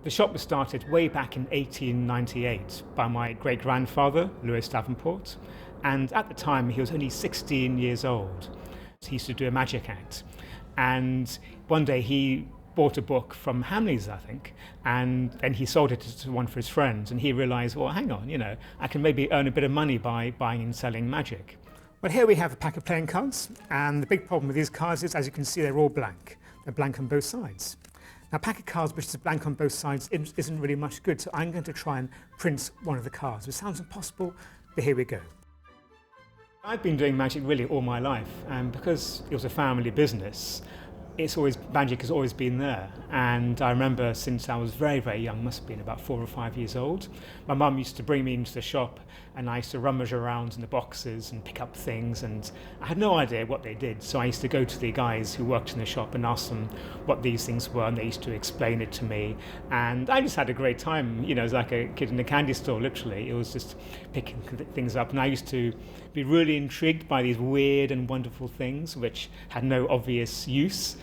The shop was started way back in 1898 by my great-grandfather, Louis Davenport, and at the time he was only 16 years old. He used to do a magic act, and one day he bought a book from Hamleys, I think, and then he sold it to one of his friends, and he realised, well, hang on, I can maybe earn a bit of money by buying and selling magic. Well, here we have a pack of playing cards, and the big problem with these cards is, as you can see, they're all blank. They're blank on both sides. Now, a pack of cards which is blank on both sides isn't really much good, so I'm going to try and print one of the cards. It sounds impossible, but here we go. I've been doing magic really all my life, and because it was a family business, magic has always been there. And I remember since I was very, very young, must have been about 4 or 5 years old, my mum used to bring me into the shop and I used to rummage around in the boxes and pick up things, and I had no idea what they did. So I used to go to the guys who worked in the shop and ask them what these things were, and they used to explain it to me. And I just had a great time. It was like a kid in a candy store, literally. It was just picking things up. And I used to be really intrigued by these weird and wonderful things which had no obvious use.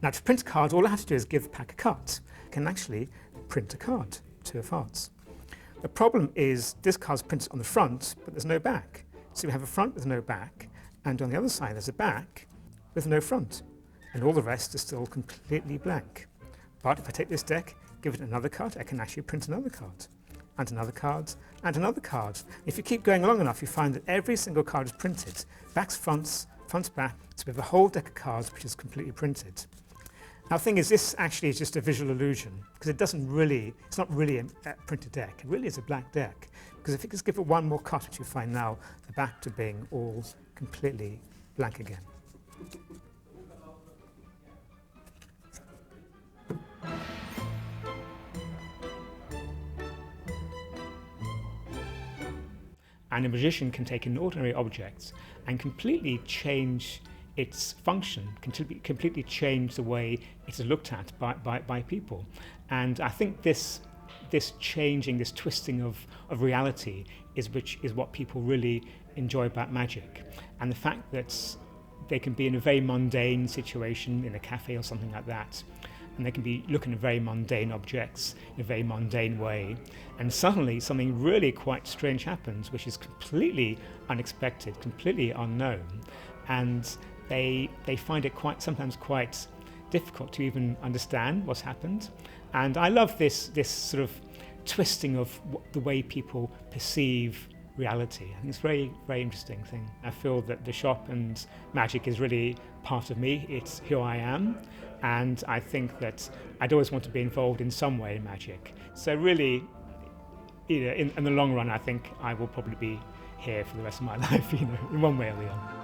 Now, to print cards, all I have to do is give a pack of cards. I can actually print a card, 2 of hearts. The problem is this card's printed on the front, but there's no back. So we have a front with no back, and on the other side there's a back with no front. And all the rest is still completely blank. But if I take this deck, give it another card, I can actually print another card, and another card, and another card. If you keep going long enough, you find that every single card is printed. Backs, fronts, fronts, back, so we have a whole deck of cards which is completely printed. Now, the thing is, this actually is just a visual illusion, because it's not really a printed deck. It really is a blank deck, because if you just give it one more cut, which you find now, the back to being all completely blank again. And a magician can take an ordinary object and completely change its function, completely change the way it is looked at by people. And I think this changing, this twisting of reality is what people really enjoy about magic. And the fact that they can be in a very mundane situation in a cafe or something like that, and they can be looking at very mundane objects in a very mundane way, and suddenly something really quite strange happens, which is completely unexpected, completely unknown, and they find it sometimes quite difficult to even understand what's happened. And I love this sort of twisting of the way people perceive reality. I think it's a very, very interesting thing. I feel that the shop and magic is really part of me. It's who I am, and I think that I'd always want to be involved in some way in magic. So really, in the long run, I think I will probably be here for the rest of my life, in one way or the other.